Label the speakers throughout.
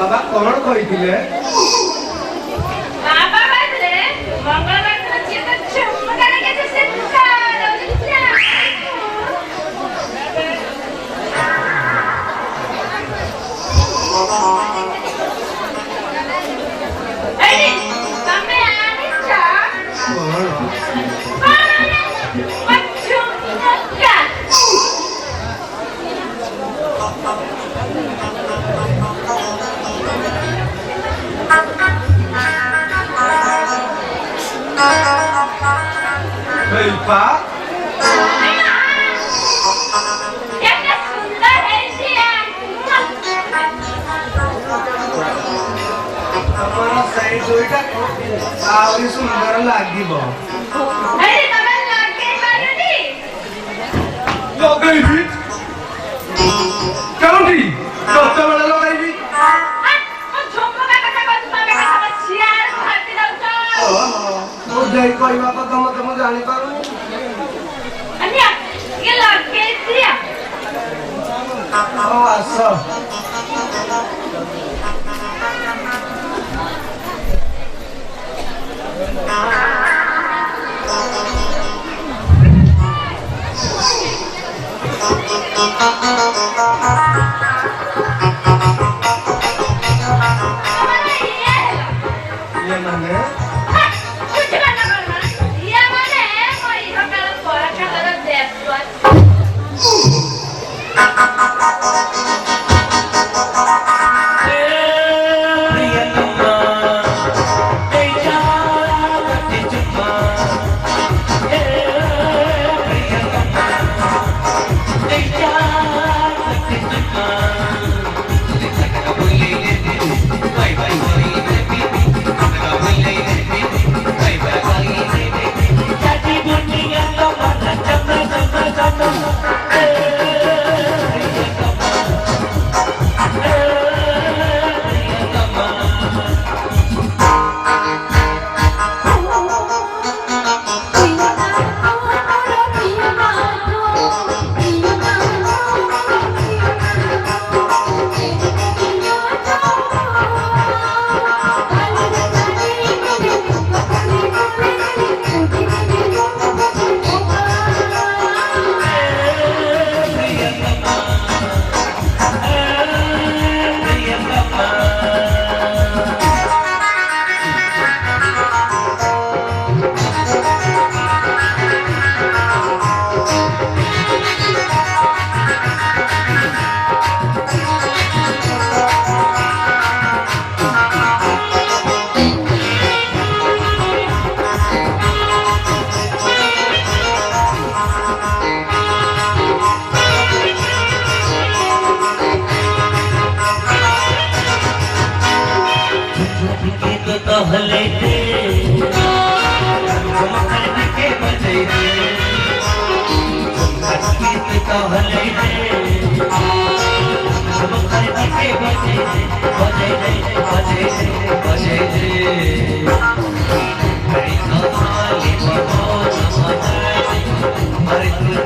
Speaker 1: बाबा कौन कहते Pak Auri sunder lagi, Bang.
Speaker 2: Hei, teman lagi, Pak Yudi.
Speaker 1: Lo baby. Kau di? Dokter mana lo baby? Udah kau apa kamu jalan baru?
Speaker 2: Ania, ini lagi dia.
Speaker 1: Oh asal. Iya mana?
Speaker 3: Hari tu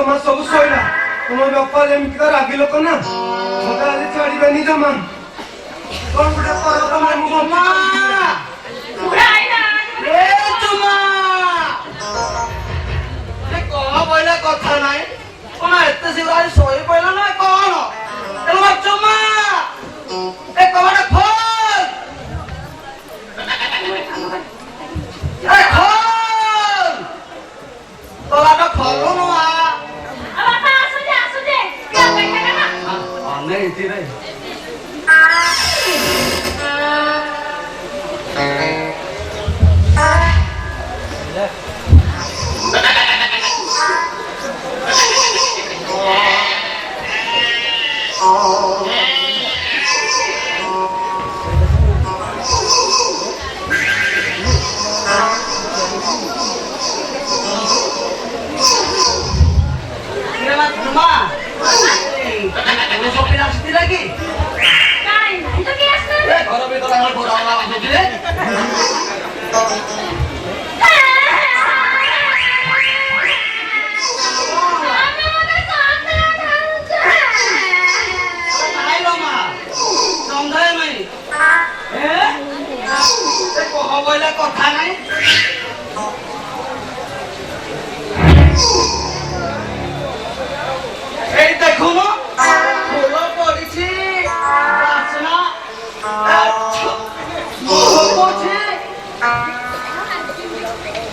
Speaker 1: ଜମା ସବୁ ଶୋଇଲା ତୁମ ବାପା ଯେମିତି ରାଗି ଲୋକ ନା ମତେ ଆଜି ଛାଡ଼ିବେନି ଜମା କଣ ଗୋଟେ କର ତମେ ମୁଁ
Speaker 2: ବୁଢା ଆଇଲା
Speaker 3: କଣ କହିଲା କଥା ନାହିଁ କଣ ଏତେ ଶୀଘ୍ର ଆଜି ଶୋଇ ପଇଲ ନା କଣ ଚୁମା ଏ କବାଟ ଖୋଲ କବାଟ ଖୋଲୁନୁ
Speaker 2: ବାପା ଆସୁଛେ କିଏ ଅପେକ୍ଷା କର
Speaker 3: ଅନେଇଥିରେ କଥା ନାହିଁ এই দেখুন ফুল পড়িছি বাসনা পড়ছে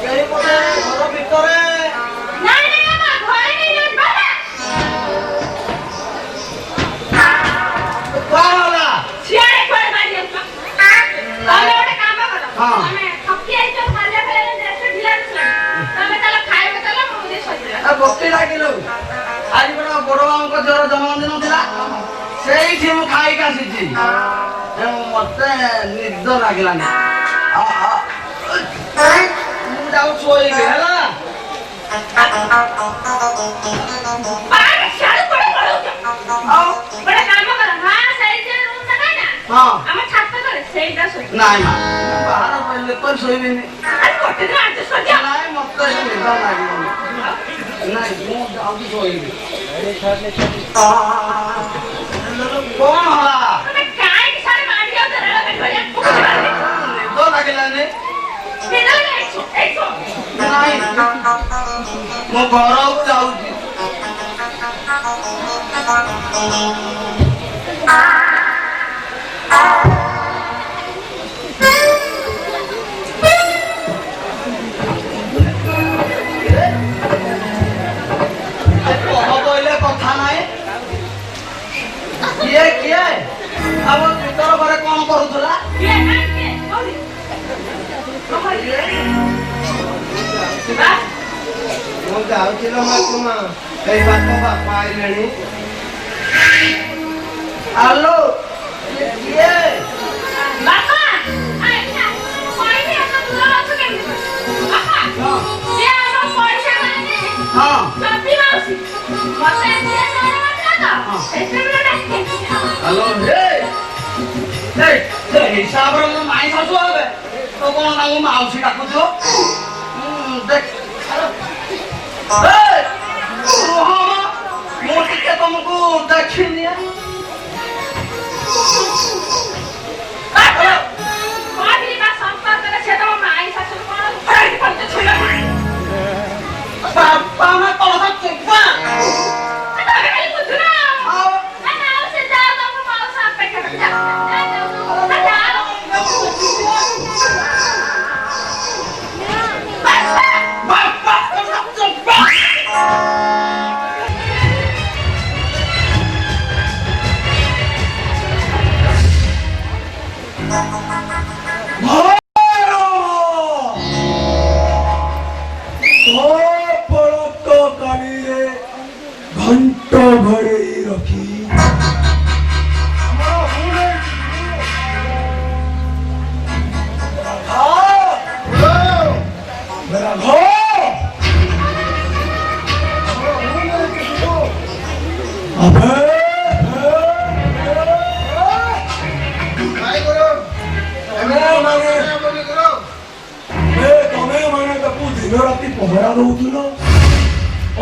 Speaker 3: এইপটে ঘর ভিতরে ବସ୍ତି ଲାଗିଲୁ ଆଜି ଗୋଟେ ବଡ ବାବୁଙ୍କ ଝିଅର ଜନ୍ମଦିନ ଥିଲା ସେଇଠି ମୁଁ ଖାଇକି ଆସିଛି ମତେ ନିଦ ଲାଗିଲାନି ମୁଁ ଯାଉ ଶୋଇବି ହେଲା ନାଇଁ ମା ବାହାର ରହିଲେ ତ ଶୋଇବିନି ନାଇଁ ମତେ ନିଦ ଲାଗିବନି ନାଇଁ ମୁଁ ଯାଉଛି ଶୋଇବି କଣ ହେଲା ନିଦ ଲାଗିଲାନି ନାଇଁ ମୁଁ ଘରକୁ ଯାଉଛି କଥା ନାହିଁ କିଏ କିଏ ଆମ ଭିତର ଘରେ କଣ କରୁଥିଲା
Speaker 1: ମୁଁ ଯାଉଛି ଲୋ ମା ତୁମା ଏଇ ବାଟ ବାପା ଆଇଲେଣି
Speaker 3: ଆଲୋ କିଏ ହ୍ୟାଲୋ ହିସାବରେ ମୋ ମାଇଁ ଶାଶୁ ହେବେ ତ କଣ ତାଙ୍କୁ ମାଉସୀ ଡାକୁଥିବ ମୁଁ ଟିକେ ତମକୁ ଦେଖିନି ବାପା ମା ତଳ ଚୁପା
Speaker 1: ঘন্ট ঘরে রখি ତମେ ମାନେ ତାକୁ ଦିନ ରାତି ପହରା ଦଉଥିଲ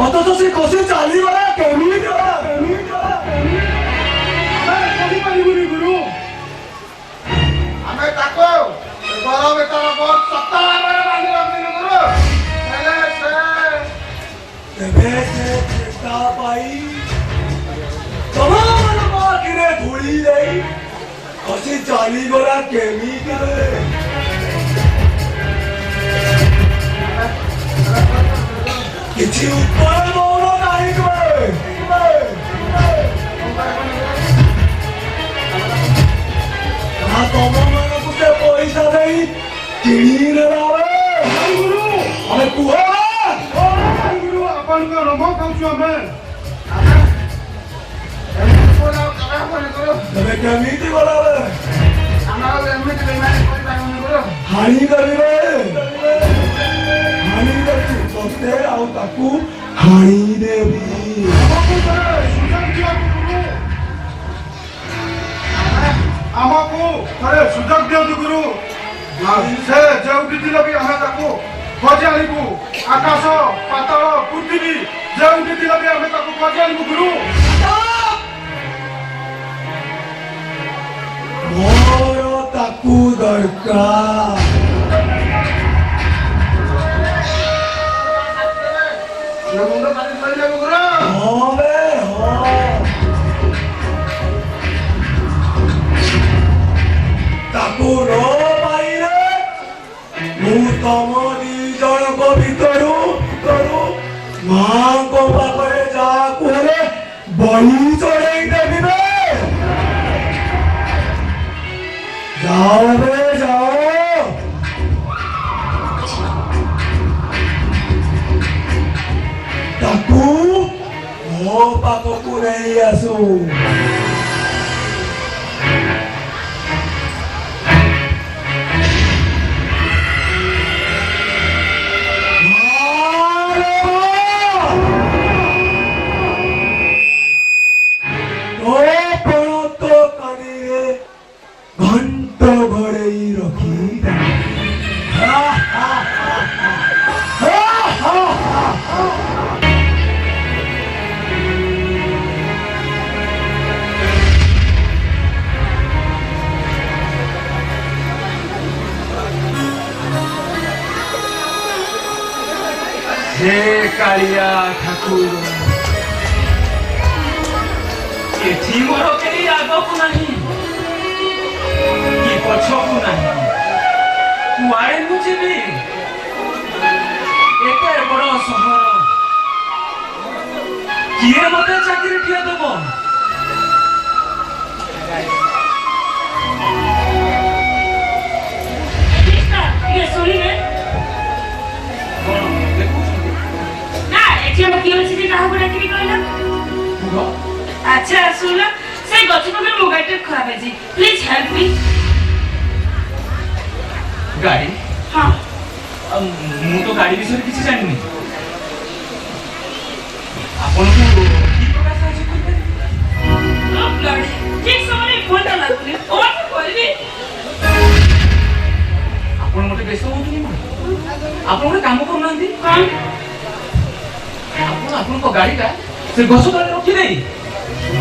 Speaker 1: অথচ সে কষে চালিগলা কেমিতি গলা କହିପାରିବୁନି ଗୁରୁ
Speaker 4: ଆମେ ତାକୁ ଘର ଭିତରେ ବହୁତ ଶକ୍ତ ଭାବରେ ବାନ୍ଧି ରଖିଲୁ ଗୁରୁ ହେଲେ ସେ
Speaker 1: ତେବେ ସେ ଚେଷ୍ଟା ପାଇ ତମମାନଙ୍କ ଆଖିରେ ଧୂଳି ଦେଇ କଷି ଚାଲିଗଲା କେମିତି କିଛି ଉତ୍ତର ଦଉନ କାହିଁକି ତମମାନଙ୍କୁ ସେ ପଇସା ଦେଇ କିଣି ନେଲା ଗୁରୁ ଆମେ କୁହ ଗୁରୁ ଆପଣଙ୍କ ରଙ୍ଗ ଖାଉଛୁ ଆମେ ତେବେ କେମିତି ଗଲାବେ ହାଣି କରିବେ ହାଣି କରିବି ତତେ ଆଉ ତାକୁ ହାଣି ଦେବି ଆମକୁ ଥରେ ସୁଯୋଗ ଦିଅନ୍ତୁ ଗୁରୁ ସେ ଯେଉଁଠି ଥିଲେ ବି ଆମେ ତାକୁ ଖୋଜି ଆଣିବୁ ଆକାଶ ପାତାଳ ପୃଥିବୀ ଯେଉଁଠି ଥିଲେ ବି ଆମେ ତାକୁ ଖୋଜି ଆଣିବୁ ଗୁରୁ ମୋର ତାକୁ ଦରକାର
Speaker 4: ମୁଣ୍ଡ କାଟି ସରିଯାଉ ଗୁରୁ
Speaker 1: ହଁ ବେ ହଁ ତାକୁ ନ ପାଇଲେ ମୁଁ ତମ ଦି ଜଣଙ୍କ ଭିତରୁ ମାଙ୍କ ପାଖରେ ଯାହାକୁ ହେଲେ ବଳି ଚଢେଇ ଦେବି ବେ ଯାଅ ବେ ଯାଅ ତାକୁ ମୋ ପାଖକୁ ନେଇ ଆସୁ ঘন্ট ঘরেই রখি
Speaker 5: हे कालिया ठाकुर एठी मोर केही आगकु नाही कि पछकु नाही कुआडे मु जिबी एते बड़ सहर किए मते चाकरी ठिया देबो
Speaker 2: ये सुनिए
Speaker 5: कोन देखु
Speaker 2: ना एठी हम कियो छी काहा को डाकरी कहला अच्छा सुन से गछ पकड़ मोबाइल खराब है जी प्लीज हेल्प मी
Speaker 5: गाड़ी
Speaker 2: हां
Speaker 5: मु तो गाड़ी विषय किसी जानिनी आपन को की प्रकार साहाय्य करबे
Speaker 2: नो ब्लड ठीक समय फोन ला लागुनी और करबी
Speaker 5: आपन मते बेस होतनी आपन ଗୋଟେ କାମ କରୁନାହାନ୍ତି
Speaker 2: कौन
Speaker 5: आपन को गाड़ी का से गछ तଳେ ରଖି ଦେଇ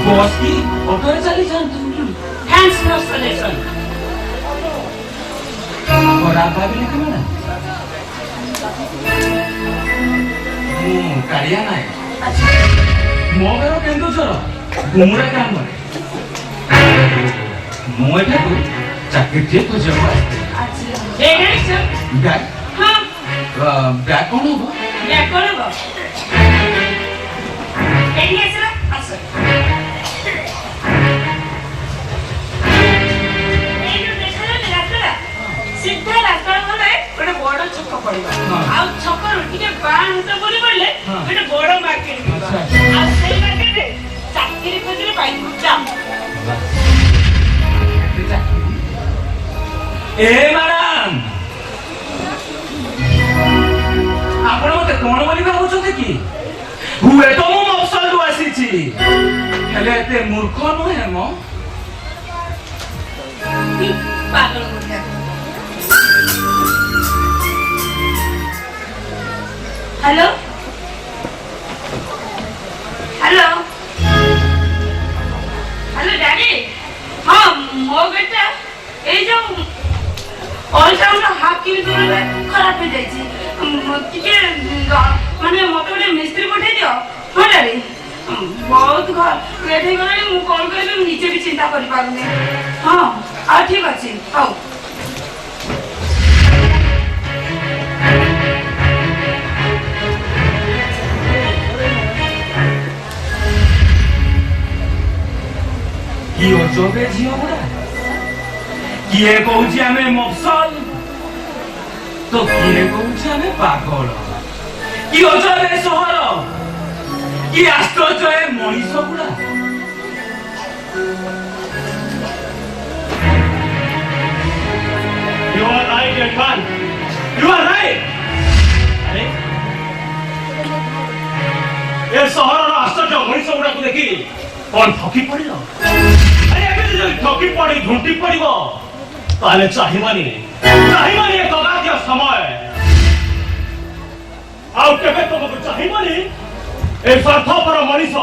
Speaker 5: बस की ऑटो रे चली जान
Speaker 2: थैंक्स फॉर सजेशन
Speaker 5: और आप भाभी लिखे ना कालिया नाय
Speaker 2: अच्छा
Speaker 5: मो घर केन्दुझर गुमुरा ग्राम मो एठा को चाकरी टे खोजब
Speaker 2: अच्छा ए डायरेक्टर
Speaker 5: बैग
Speaker 2: हां
Speaker 5: बैग कोन हो
Speaker 2: मैं करबो एनी आसला आस सीधा रास्ता गले गोटे बड़ छक पड़िबा आ छक रुटिके बाण हाथ बोली पड़ले गोटे बड़ मार्केट आ सेई मार्केट रे चाकरी खोजले पाई जा
Speaker 5: ए मैडम आपण मते कोन बोली भाबुछथि कि हुए तो मु मफसल दु आसीछि हेले एते मूर्ख नहे मो
Speaker 2: पागल हो गया हेलो हेलो हेलो डैडी हाँ मो बेटा ए जो अल्ट्रासाउंड हाफ किलो दूर खराब हो जाइए टिके माने मत गोटे मिस्त्री पठे दियो हाँ डैडी बहुत घर लेट हो गलानी मु कॉल करबे निजे भी चिंता करि पारुनी हाँ आ ठीक अछि आओ
Speaker 5: कि अजबे झियो गुड़ा किए कहूची आमे मफसल तो किए कहूची आमे पागल कि अजबे सहर कि आश्चर्य ए मनीष गुड़ा
Speaker 6: You are right, Irfan. You are right. अरे ये सहरर आश्चर्य मनीष गुड़ाକୁ ଦେଖି कौन थकी पड़िल अरे एबे जदि थकी पड़ी झुंटी पड़िब ताले चाहिबानी ए कगादिया समय आउ केबे तुमको चाहिबानी ए स्वार्थपर मनीष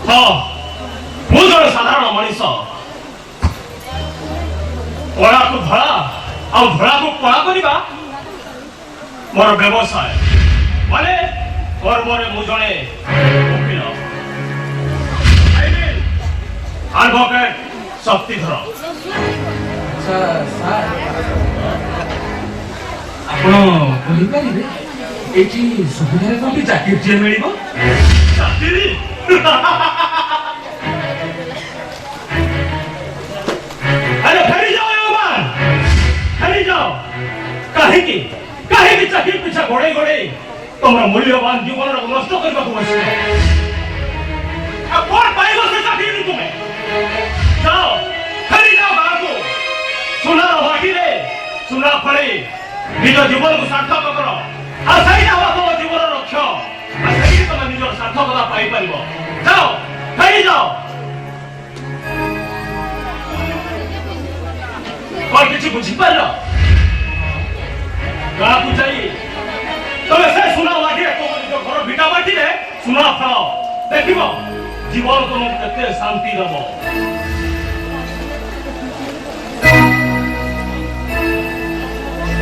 Speaker 6: हाँ ମୁଁ ଜଣେ ସାଧାରଣ ମଣିଷ କଳାକୁ ଧଳା ଆଉ ଧଳାକୁ କଳା କରିବା ମୋର ବ୍ୟବସାୟ ମାନେ କର୍ମରେ ମୁଁ ଜଣେ ଓକିଲ ଆଡଭୋକେଟ ଶକ୍ତିଧର
Speaker 5: ଆଚ୍ଛା ସାର୍ ଆପଣ କହିପାରିବେ ଏଇଠି ସୁବିଧାରେ କୋଉଠି ଚାକିରିଟିଏ ମିଳିବ
Speaker 6: ଚାକିରି अरे फेरी जाओ यौवन फेरी जाओ काहेकि चाकरी पीछा गोड़े गोड़े तुमरा मूल्यवान जीवन को नष्ट करबा को बसले अब कौन पाइबो से चाकरी तुम्हें जाओ फेरी जाओ बाबू सुना बाकी रे सुना फळे निज जीवन को सार्थक करो आ सही जाओ तो जीवन रक्ष आ सही तुम निज सार्थकता पाई परिबो जाओ फेरी जाओ और किसी बुझीपार गाँव जाई तमे से सुना लागे तुम निज घर भिटा बाटी रे सुना फल देखिबो जीवन तुमको केते शांति देबो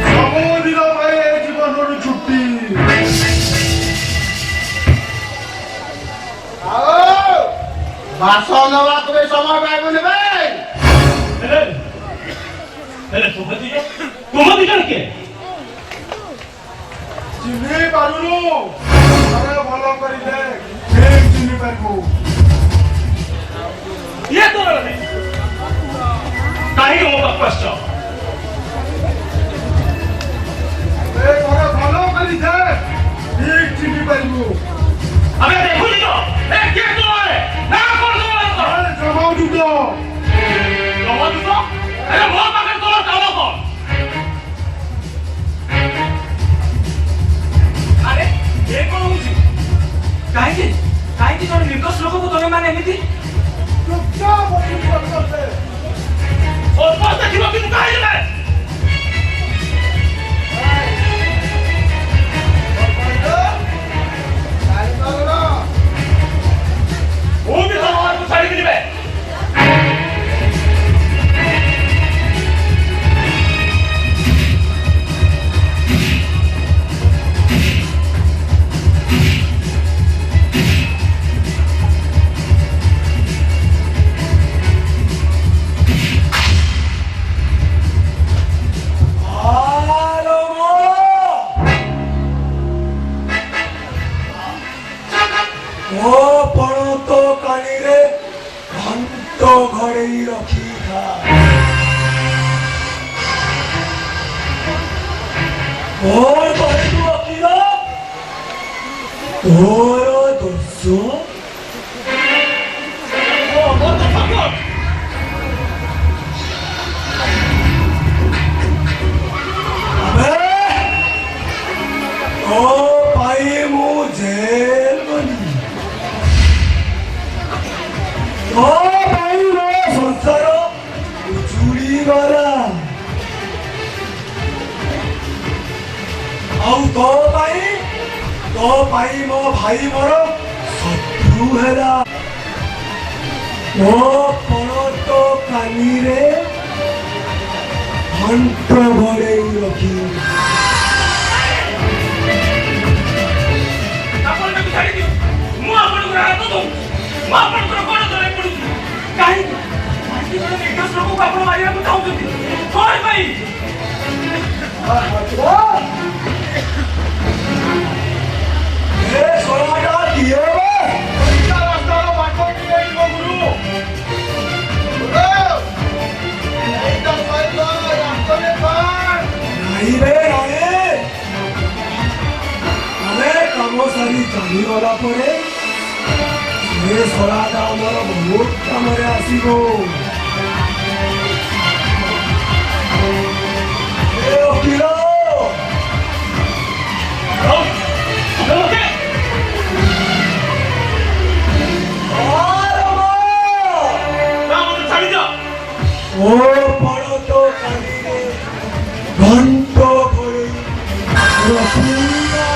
Speaker 1: ସବୁଦିନ ପାଇଁ ଏ ଜୀବନରୁ ଛୁଟି
Speaker 4: आओ बासन नवाक में समय पाइबुनि भाई
Speaker 6: हेले तुम दिजन के
Speaker 1: ଚିହ୍ନି ପାରୁନୁ ଆରେ ଭଲ କରି ଦେଖ ଠିକ ଚିହ୍ନି ପାରିବୁ
Speaker 6: ये तो नहीं काहे के मोबाइल क्वेश्चन
Speaker 1: ଏ ଘରେ ଭଲ କରି ଦେଖ ଠିକ ଚିହ୍ନି ପାରିବୁ
Speaker 6: अबे देखो जी तो ए के तो है ना कौन तो
Speaker 1: ଆରେ ଜମାଉଛୁ ତ
Speaker 6: कमा तो अरे मोर पाके तो काम कौन
Speaker 5: अरे ये कौन होची काहे कि जण निर्दोष लोक को तमे माने एमिति
Speaker 1: ଚୁପଚାପ ବସି ପଡିଲେ
Speaker 6: और पास देखिबो कि काहे ले वो भी तो और को साड़ी दिबे ଆଉ ତୋ ପାଇଁ ମୋ ଭାଇ ମୋର ଶତ୍ରୁ ହେଲା। ମୋ ପଣତ କାନିରେ ଘଣ୍ଟ ଘୋଡ଼େଇ ରଖି
Speaker 5: ଆପଣ ତାକୁ ଛାଡ଼ି ଦିଅ। ମୁଁ ଆପଣଙ୍କର ହାତ ଧରୁଛି, ମୁଁ ଆପଣଙ୍କର ଗୋଡ଼ ତଳେ ପଡୁଛି। କାହିଁକି କାହିଁକି ଜଣେ ନିର୍ଦ୍ଦୋଷ ଲୋକକୁ ଆପଣ ମାରିବାକୁ ଚାହୁଁଛନ୍ତି? କଣ ପାଇଁ?
Speaker 6: ଏ ଶଳାଟା କିଏ ବେ?
Speaker 1: ପରୀକ୍ଷା ରାସ୍ତାର ବାଟ କିଏ ଯିବ ଗୁରୁ?
Speaker 4: এইটা সৈন্য রাষ্ট্রে পান
Speaker 6: ନାଇଁ ବେ ନାଇଁ। ଆମେ କାମ ସାରି ଚାଲିଗଲା ପରେ ସେ ଶଳାଟା ଆମର ବହୁତ କାମରେ ଆସିବ। ଏ ଓକିଲ ଓ ପଣତ କାନିରେ ଘଣ୍ଟ ଘୋଡ଼େଇ ରଖିବା।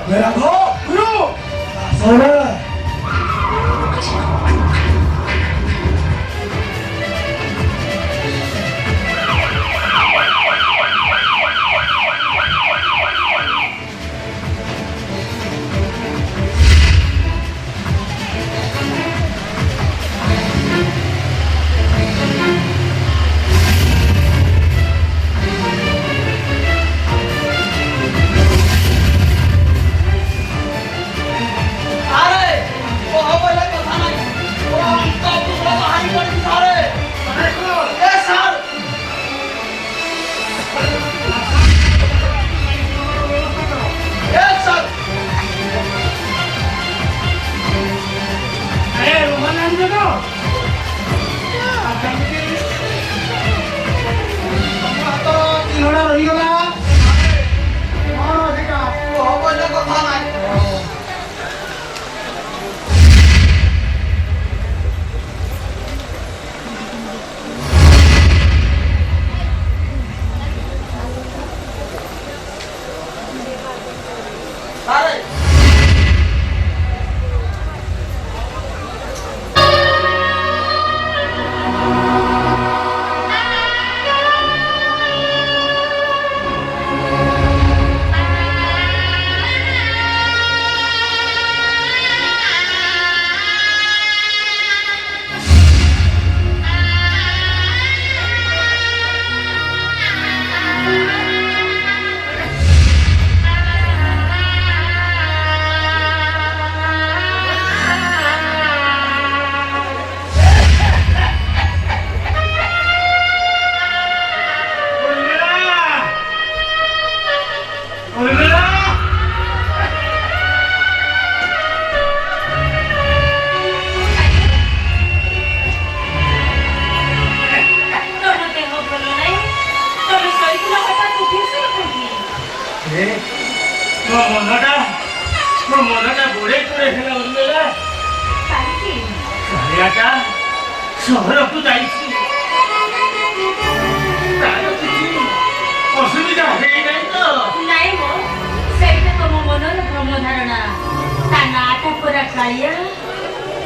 Speaker 6: मेरा घो गुरु सोना
Speaker 3: আরে ও বলে কথা নাই ও তো পুরো বাহারি পড়ছি সারে এ স্যার এ স্যার
Speaker 4: হাত চিহ্নটা রহিগলা কଣ সেটা
Speaker 3: ও বলে কথা নাই আরে
Speaker 2: ତମ ଦେହ ଭଲ ନାହିଁ? ତମେ ଶୋଇଥିଲ ହଠାତ୍ ଉଠି ଆସିଲ କାହିଁକି?
Speaker 5: ମୋ ମନଟା ଗୋଡ଼େଇ ଗୋଡ଼େଇ ହେଲା ଉର୍ମିଳା।
Speaker 2: କାହିଁକି?
Speaker 5: କାଳିଆଟା ସହରକୁ ଯାଇଛି। ତାର କିଛି ଅସୁବିଧା ହେଇନାହିଁ ତ?
Speaker 2: ନାଇଁ ମୋ ସେଇଟା ତମ ମନର ଭ୍ରମ ଧାରଣା। ତା ନାଁଟା ପରା କାଳିଆ।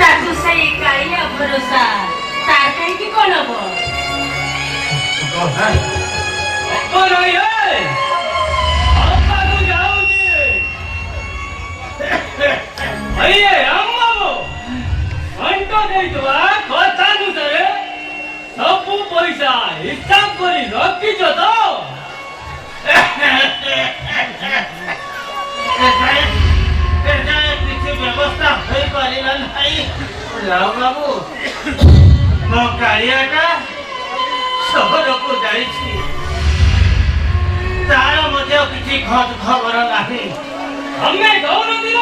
Speaker 2: ତାକୁ ସେଇ କାଳିଆ ଭରସା। ତାର କାହିଁକି କଣ ହବ?
Speaker 5: ସବୁ ପଇସା ହିସାବ କରି ରଖିଛ ତ? କିଛି ବ୍ୟବସ୍ଥା ହୋଇପାରିଲା ନାହିଁ।
Speaker 3: ଯାଅ ବାବୁ ମୋ କାଳିଆଟା ସହରକୁ ଯାଇଛି ତାର ମଧ୍ୟ କିଛି ଖୋଜ ଖବର ନାହିଁ
Speaker 6: ଆମେ ଦୌନଦିନ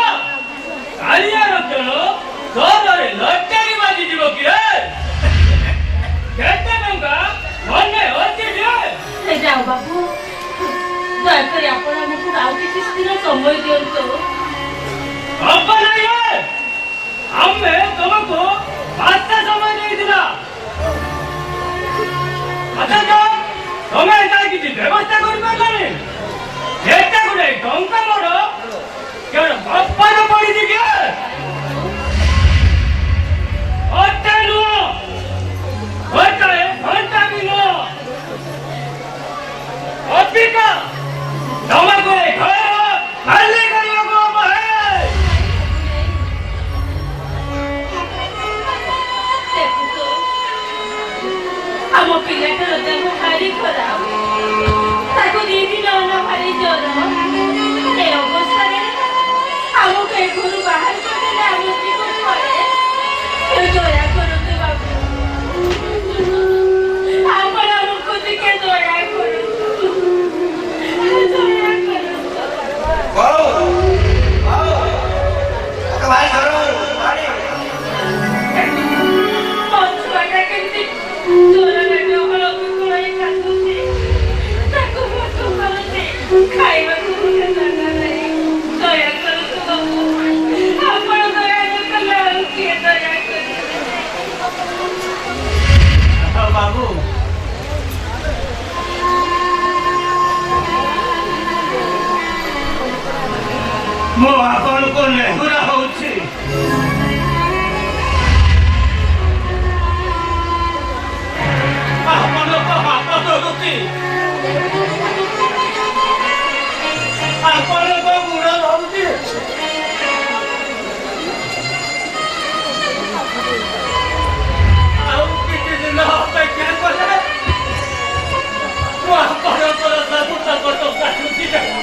Speaker 6: କାଳିଆର ଜଣ ସହରରେ ଲଟାରୀ ବାଜିଯିବ କି କେତେ ଟଙ୍କା ମନେ ଅଛି ଯେ
Speaker 2: ଯାଉ ବାବୁ ଦୟାକରି ଆପଣ ଆମକୁ ଆଉ କିଛି ଦିନ ସମୟ ଦିଅନ୍ତୁ
Speaker 6: ହବ ନାହିଁ ଆମେ ତମକୁ ମାସେ ସମୟ ଦେଇଥିଲା ତମେ ଏଟା କିଛି ବ୍ୟବସ୍ଥା କରିପାରିଲାନି ଏତେ ଗୁଡେ ଟଙ୍କା ମୋର କେବଳ ବାପାର ପଡିଛି କି ଅଟେ ନୁହଁ ଘଣ୍ଟାଏ ଘଣ୍ଟା ବି ନୁହଁ ଅଧିକା ତମକୁ ଏ ଘର ଖାଲି କରିବାକୁ ହବ
Speaker 2: ଆମ ପିଲାଟାର ଦେହ ଭାରି ଖରାପ ତାକୁ 2 ଦିନ ଭାରି ଜ୍ୱର ଏ ଅବସ୍ଥାରେ ଆମକୁ ଏ ଘରୁ ବାହାର କରିଦେଲେ ଆମ ଜୀବନ ପରେ ଦୟା କରନ୍ତୁ ବାବୁ ଆପଣ ଆମକୁ ଟିକେ ଦୟା କରନ୍ତୁ ଦୟା କରନ୍ତୁ ମୋ ଛୁଆଟା କେମିତି ଜ୍ୱରରେ ଡହଳକୁ ଗୋଳେଇ କାନ୍ଦୁଛି ତାକୁ ମତ କରୁଛି ଖାଇବାକୁ ଗୋଟେ ଜାଗା ନାହିଁ ଦୟା କରନ୍ତୁ ବାବୁ ଆପଣ ଦୟା ନ କଲେ ଆଉ କିଏ ଦୟା କରିବେ
Speaker 3: ବାବୁ ମୁଁ ଆପଣଙ୍କୁ ନେହୁରା ହଉଛି ଆପଣଙ୍କ ହାତ ଧରୁଛି ଆପଣଙ୍କ ଗୁଣ ଧରୁଛି ଆଉ କିଛି ଦିନ ଅପେକ୍ଷା କଲେ ମୁଁ ଆପଣଙ୍କର ସବୁ ଟଙ୍କା ଶୁଝି ଦେବି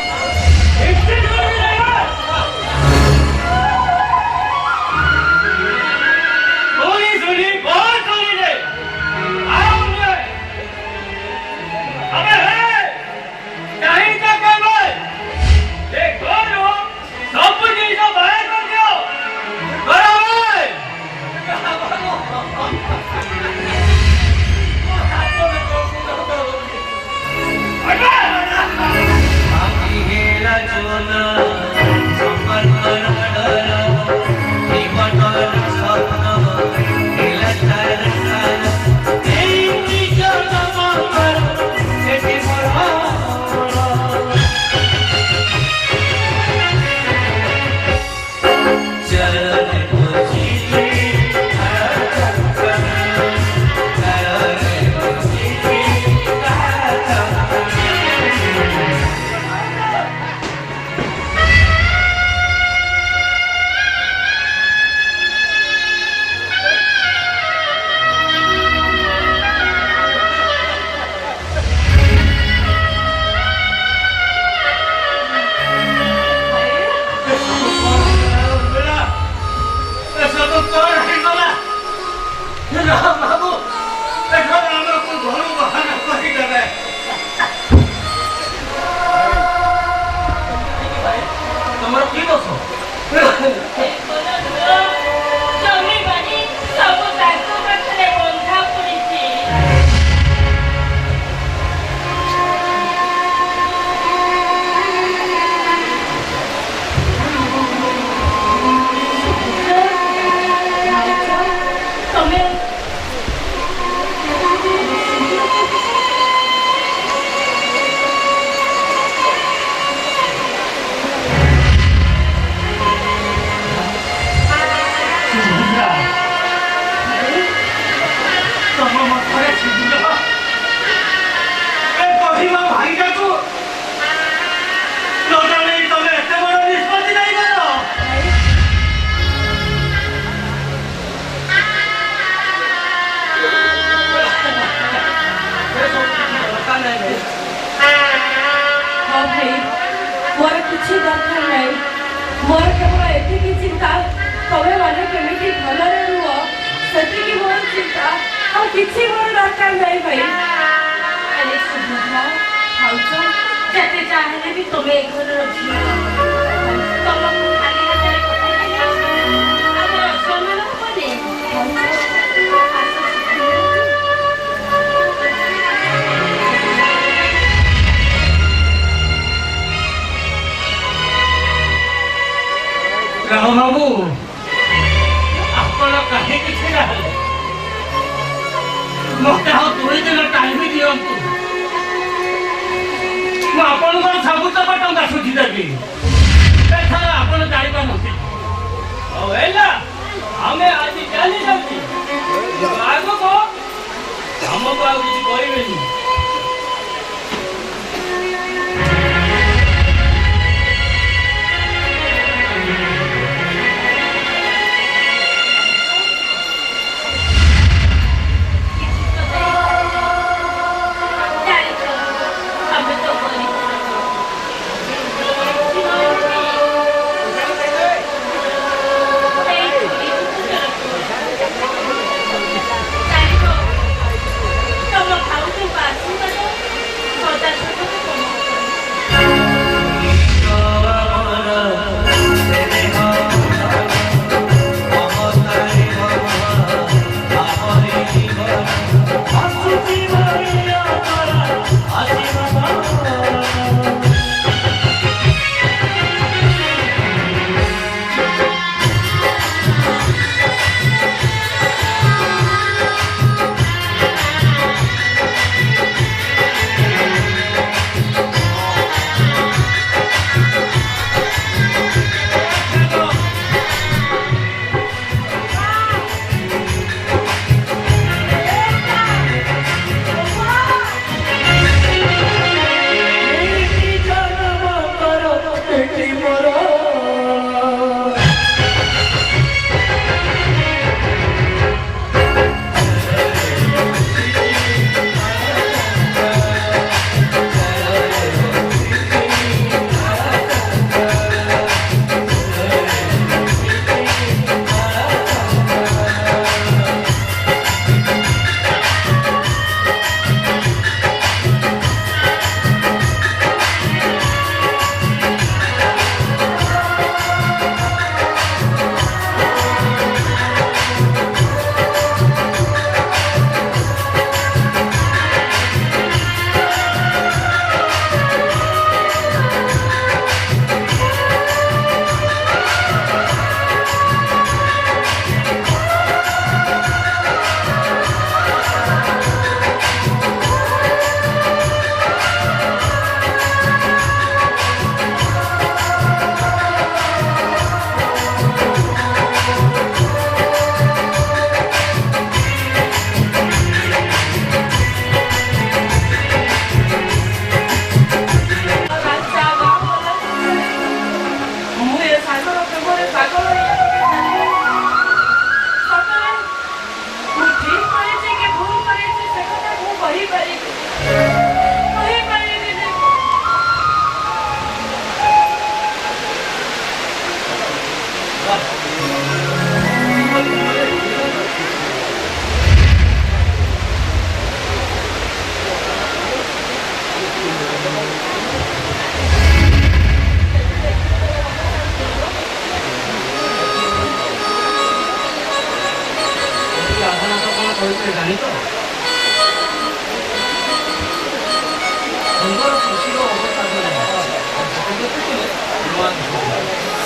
Speaker 2: ମୋର କେବଳ ଏତିକି ଚିନ୍ତା ତମେ ମାନେ କେମିତି ଭଲରେ ରୁହ ସେତିକି ମୋର ଚିନ୍ତା ଆଉ କିଛି ମୋର ଦରକାର ନାହିଁ ଭାଇ। ଆରେ ସୁଭଦ୍ରା ଭାଉଜ ଯେତେ ଚାହିଁଲେ ବି ତମେ ଏ ଘରର ଝିଅ, ତମକୁ ଖାଲି ହାତରେ ପଠାଇଲେ ଆମର ଅସମ୍ମାନ ହବନି।
Speaker 6: ରାମ ବାବୁ ଆପଣ କାହିଁକି ଛିଡ଼ା ହେଲେ? ମୋତେ ଆଉ 2 ଦିନ ଟାଇମ୍ ଦିଅନ୍ତୁ, ମୁଁ ଆପଣଙ୍କର ସବୁତକ ଟଙ୍କା ସୁଝିଦେବି। ଏଥର ଆପଣ ଜାଣିପାରୁନଥିଲେ। ଆଉ ହେଲା ଆମେ ଆଜି ଚାଲି ଯାଉଛି, ଆଗକୁ ଆମକୁ ଆଉ କିଛି କରିବେନି।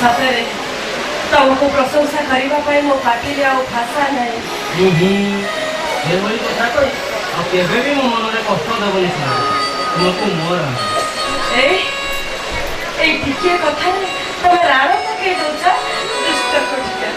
Speaker 2: ସତରେ ତମକୁ ପ୍ରଶଂସା କରିବା ପାଇଁ ମୋ ପାଟିରେ ଆଉ ଭାଷା ନାହିଁ।
Speaker 3: ଏଭଳି କଥା କହି ଆଉ କେବେ ବି ମୋ ମନରେ କଷ୍ଟ ଦେବନି ତୁମକୁ ମୋର
Speaker 2: ଏଇ ଟିକିଏ କଥାରେ ତମେ ରାଣ ପକେଇ ଦଉଛ। ଦୁଷ୍ଟ କୋଠିକା।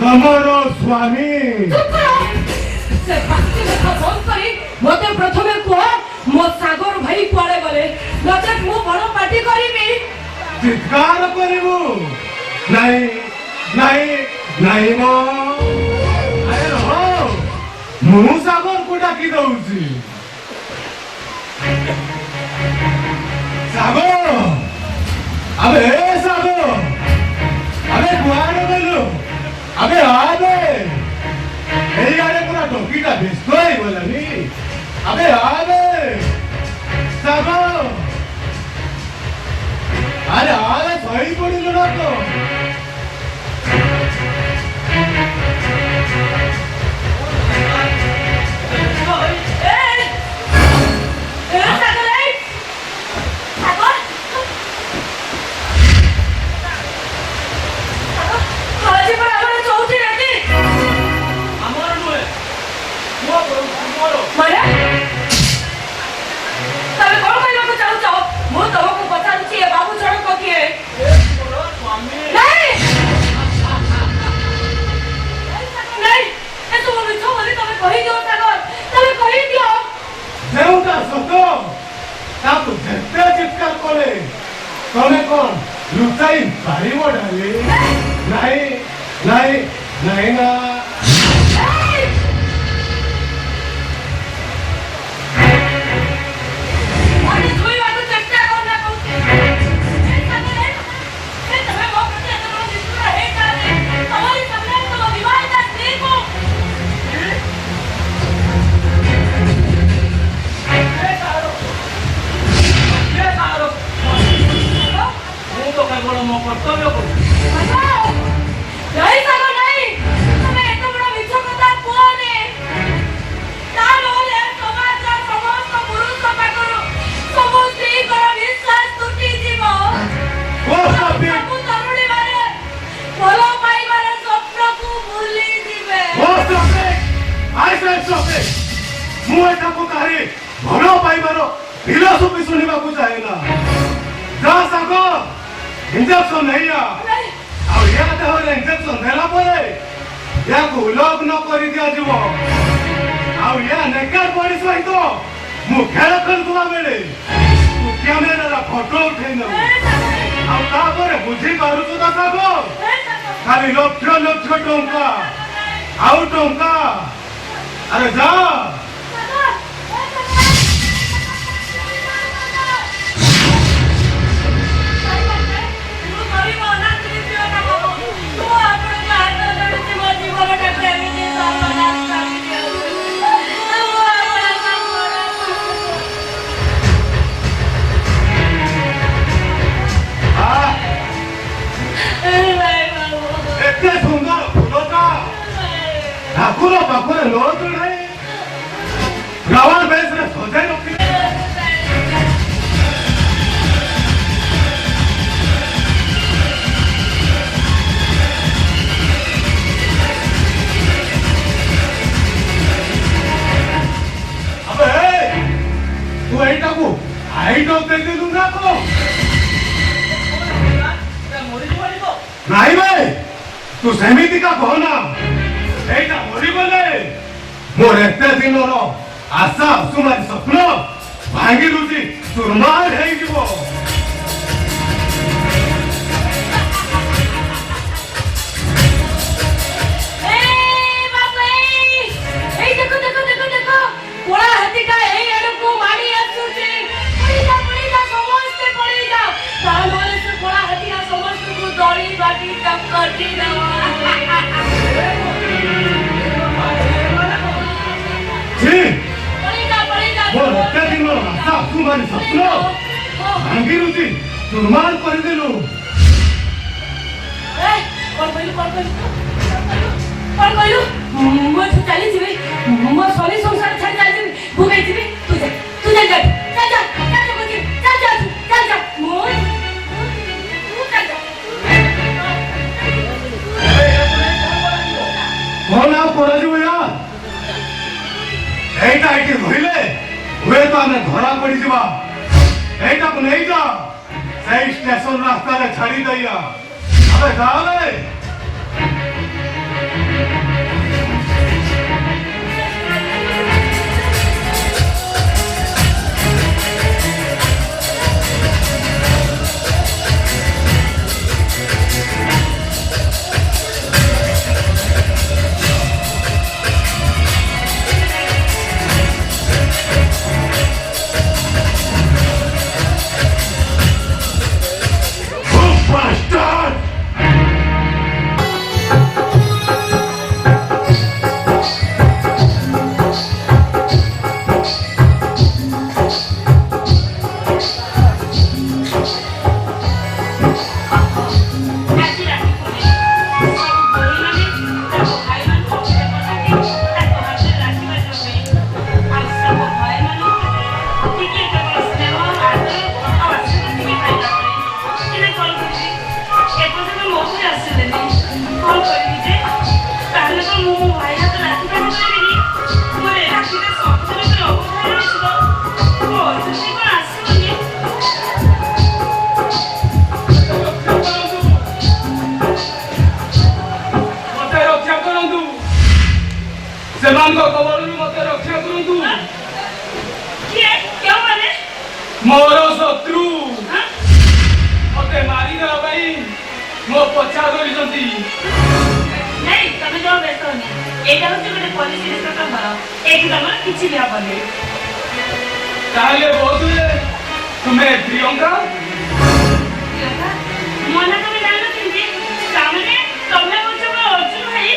Speaker 1: ତମର ସ୍ୱାମୀ
Speaker 2: ସେ ବାକି କଥା ବନ୍ଦ କରି ମତେ ପ୍ରଥମେ କୁହ ମୋ ସାଗର ଭାଇ କୁଆଡେ ଗଲେ ନଚେତ୍ ମୁଁ ବଡ ପାର୍ଟି କରିବି।
Speaker 1: ଚିତ୍କାର କରିବୁ ନାଇଁ ନାଇଁ ନାଇଁ ମ ଆରେ ରହ ମୁଁ ସାଗରକୁ ଡାକି ଦଉଛି। ସାଗର ଆବେ ସାଗର ଆବେ କୁଆଡେ ଗଲୁ ଆବେ ଆବେ এইয়ারে পুরা টঙ্কিটা ব্যস্ত হয়ে গেলানি আবে আবে সাগর আরে আরে সই পড়িল না তো
Speaker 5: ଆମର ନୁହେଁ ପୁଅ ମୋର
Speaker 2: ମାନେ ତମେ କଣ କହିବାକୁ ଚାହୁଁଛ? ମୁଁ ତମକୁ ପଚାରୁଛି ଏ ବାବୁ ଜଣକ କିଏ?
Speaker 5: ମୋର ସ୍ୱାମୀ
Speaker 2: ନାଇଁ ନାଇଁ ଏସବୁ ମିଛ ବୋଲି ତମେ କହିଦିଅ ସାଗର, ତମେ କହିଦିଅ।
Speaker 1: ଯେଉଁଟା ସତ ତାକୁ ଯେତେ ଚିତ୍କାର କଲେ ତମେ କଣ ଲୁଚାଇ ପାରିବ ଡାଲି ନାଇଁ ନାଇଁ ନାଇଁ ନା
Speaker 2: ମୋତେ ଧୋଇବାକୁ ଚେଷ୍ଟା କରନା କହୁଛି। ତମେ ମୋ ପ୍ରତି ଏତେ ବଡ଼ ନିଷ୍ଠୁର ହେଇଯାଆନି। ତମରି ସାମ୍ନାରେ ତମ ବିବାହିତା ସ୍ତ୍ରୀକୁ
Speaker 5: ମୁଁ ତ କେବଳ ମୋ କର୍ତ୍ତବ୍ୟ କରୁଛି।
Speaker 2: ନାଇଁ ସାଗର ନାଇଁ, ତମେ ଏତେ ବଡ଼ ମିଛ କଥା କୁହନି। ତା ନହେଲେ ସମାଜର ସମସ୍ତ ପୁରୁଷ ପାଖରୁ ସବୁ ସ୍ତ୍ରୀଙ୍କର ବିଶ୍ୱାସ ତୁଟିଯିବ।
Speaker 1: ଓ ସଫି
Speaker 2: ସବୁ ତରୁଣୀମାନେ ଭଲ ପାଇବାର ସ୍ୱପ୍ନକୁ ଭୁଲିଯିବେ।
Speaker 1: ଓ ସଫି ଆଇ ସେ ସଫି ମୁଁ ଏଠାକୁ କାହାରି ଭଲ ପାଇବାର ଫିଲୋସଫି ଶୁଣିବାକୁ ଚାହେଁନା। ଯା ସାଗର ଇଞ୍ଜେକ୍ସନ ନେଇଆ ଆଉ ୟା ଦେହରେ ଇଞ୍ଜେକ୍ସନ ଦେଲା ପରେ ୟାକୁ ଉଲଗ୍ନ କରି ଦିଆଯିବ ଆଉ ୟା ନେକେଡ ବଡି ସହିତ ମୁଁ ଖେଳ ଖେଳୁଥିବା ବେଳେ ତୁ କ୍ୟାମେରାର ଫଟୋ ଉଠେଇ ନେବୁ ଆଉ ତାପରେ ବୁଝିପାରୁଛୁ ତ ସାଗର ଖାଲି ଲକ୍ଷ ଲକ୍ଷ ଟଙ୍କା ଆଉ ଟଙ୍କା ଆରେ ଯା ଏତେ ସୁନ୍ଦର ଫୁଲଟା ଠାକୁର ପାଖରେ ନ ଚଢ଼ାଇ ରାବଣ ବେଶରେ ସଜାଇ ରଖିଲେ ଆବେ ତୁ ଏଇଟାକୁ ଆଇଟମ ଦେଇଦେଲୁ ନା କଣ ନାଇଁ ଭାଇ ତୁ ସେମିତିକା କହନା এইটা মরিগলে মোর এতে দিনর আশা অসুমারি স্বপ্ন ভাঙি লুচি চুরমার হয়ে যাব মোর এতে দিনর আশা অসুমারি স্বপ্ন ভাঙি লুচি চুরমার করে দিলু কল আউ করাযিব এইটা এটি ধরিলে হুয়ে তো আমি ধরা পড়ি যা এইটাকে নেই যা সেই স্টেশন রাস্তায় ছাড়ি দিয়া আবে যাবে
Speaker 5: ସେମାନଙ୍କ କବଳରୁ ମୋତେ ରକ୍ଷା କରନ୍ତୁ।
Speaker 2: କିଏ କେଉଁମାନେ?
Speaker 5: ମୋର ଶତ୍ରୁ ମୋତେ ମାରିଦେବା ପାଇଁ ମୋ ପଛା ଧରିଛନ୍ତି।
Speaker 2: ନାଇଁ ତମେ ଯାଅ ବ୍ୟସ୍ତ ହନି। ଏଇଟା ହଉଛି ଗୋଟେ ପୋଲିସ ଇନ୍ସପେକ୍ଟର ଘର। ଏଇଠି ତମର କିଛି ବି ହବନି।
Speaker 5: ତାହେଲେ ବୋଧହୁଏ ତୁମେ ପ୍ରିୟଙ୍କା?
Speaker 2: ମୋ ନା ତମେ ଜାଣିନ କେମିତି? ତାମାନେ ତମେ ହଉଛ ମୋ ଅର୍ଜୁନ ଭାଇ।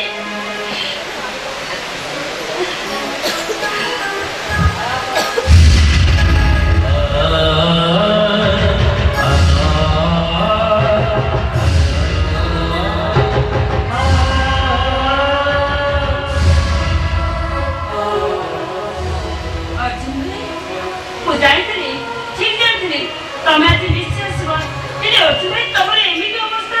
Speaker 2: ତମେ ଆଜି ନିଶ୍ଚୟ ଆସିବ। ହେଲେ ଅର୍ଜୁନ ଭାଇ ତମର ଏମିତି ଅବସ୍ଥା।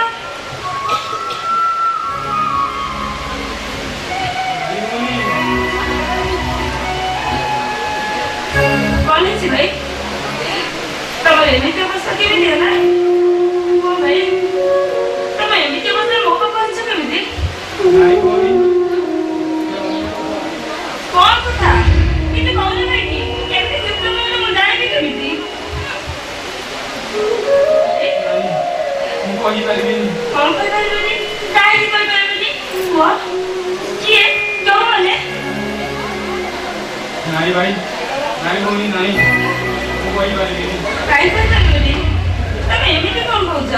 Speaker 2: କଣ ହେଇଛି ଭାଇ? ତମର ଏମିତି ଅବସ୍ଥା କେମିତି ହେଲା? ଭାଇ ତମେ ଏମିତି ଅବସ୍ଥାରେ ମୋ ପାଖକୁ ଆସିଛ କେମିତି? କଣ କଥା କିନ୍ତୁ କହୁନ ଭାଇକି କେମିତି ସିଷ୍ଟମ ମୁଁ ଜାଣିବି କେମିତି?
Speaker 5: ମୁଁ କହିପାରିବିନି।
Speaker 2: କଣ କହିପାରିବିନି? କାହିଁକି କହିପାରିବିନି? କୁହ କିଏ କେଉଁମାନେ?
Speaker 5: ନାଇଁ ଭାଇ, ନାଇଁ ଭଉଣୀ ନାଇଁ, ମୁଁ କହିପାରିବିନି।
Speaker 2: କାହିଁ କହିପାରିବିନି? ତମେ ଏମିତି କଣ କହୁଛ?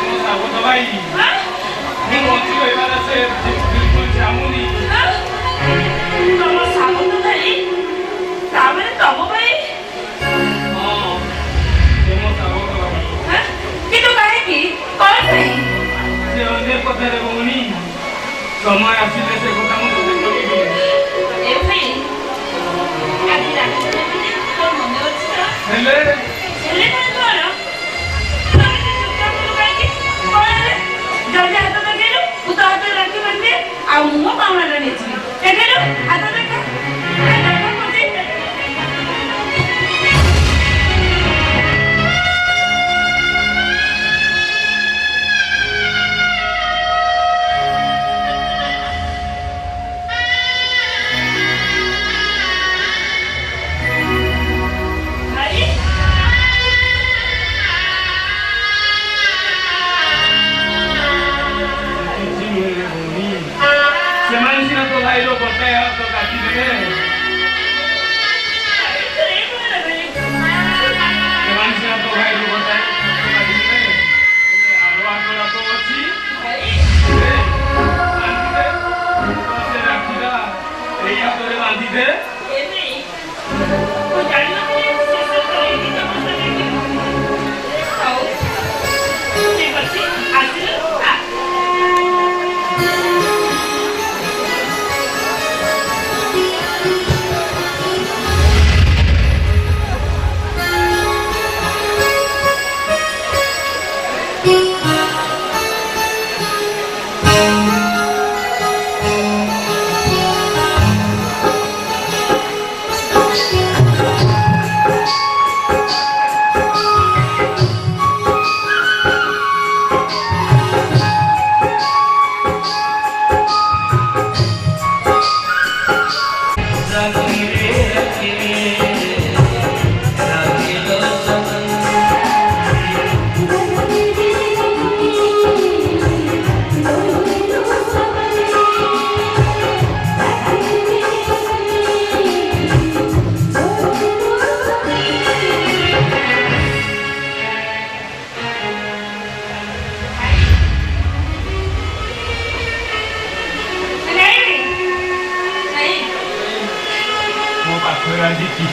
Speaker 5: ମୋ ସାବତ ଭାଇ, ମୁଁ ବଞ୍ଚି ରହିବାର ସେ ବିଲକୁଲ ଚାହୁଁନି।
Speaker 2: ତମ ସାବତ ଭାଇ? ତାମାନେ ତମ ଭାଇ?
Speaker 5: ହଁ, ସେ ମୋ ସାବତ ଭାଇ।
Speaker 2: କିନ୍ତୁ କାହିଁକି? କଣ ପାଇଁ?
Speaker 5: ସେ ଅନେକ କଥାରେ ଭଉଣୀ, ସମୟ ଆସିଲେ ସେ କଥା ମୁଁ ତୋତେ କହିବି।
Speaker 2: ଏ ଭାଇ ଆଜି ରାତିରେ ତୋର ମନେ ଅଛି ତ?
Speaker 5: ହେଲେ
Speaker 2: ହେଲେ କଣ କର? ତମେ ତ ଚୁପଚାପ କାହିଁକି? କଣ ହେଲେ? ଜଲ୍ଦି ହାତ ଦେଖେଇଲୁ, ମୁଁ ତୋ ହାତରେ ରାକ୍ଷୀ ବାନ୍ଧିଦିଏ, ଆଉ ମୁଁ ମୋ ପାଉଣାଟା ନେଇଯିବି। ଦେଖେଇଲୁ ହାତ ଦେଖା।
Speaker 5: ସେମାନେ ସିନା ତୋ ଭାଇର ଗୋଟାଏ ହାତ କାଟି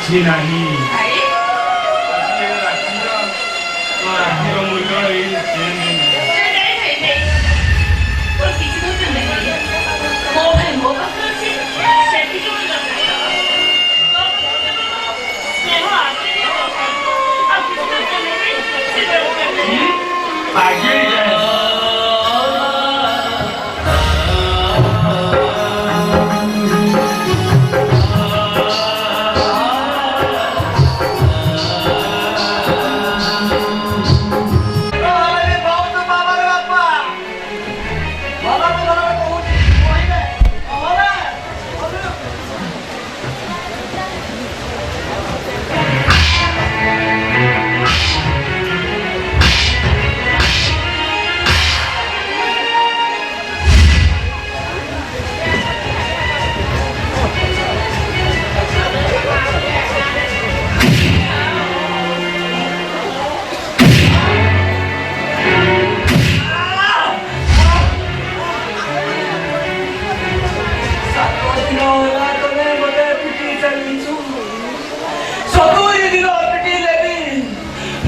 Speaker 6: କିଛି ନାହିଁ
Speaker 2: ଭାଇ
Speaker 6: ରାକ୍ଷୀର ମୂଲ୍ୟ ଏଇ ଚେନ୍
Speaker 2: ମୋର କିଛି ଦରକାର ନାହିଁ ମୋ ଭାଇ ମୋ ପାଖରେ ଅଛି ସେତିକି ମୋର ଦରକାର ସ୍ନେହ ଆଗରେ ଆଉ କିଛି ଦରକାର ନାହିଁ ସେ ଦରକାର ନାହିଁ
Speaker 6: ପାଗେଳି ଯାଏ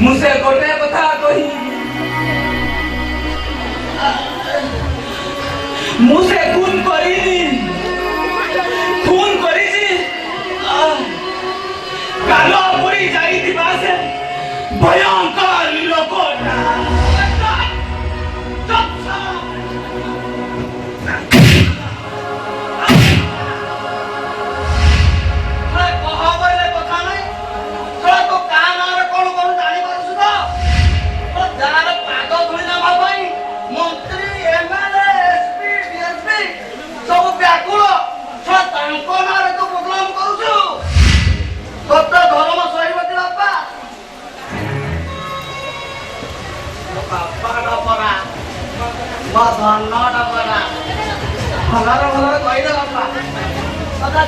Speaker 5: मुझे गोटे कथा कही मुझे खून करी काल पड़ी जाइथिबा से भयंकर लोकटा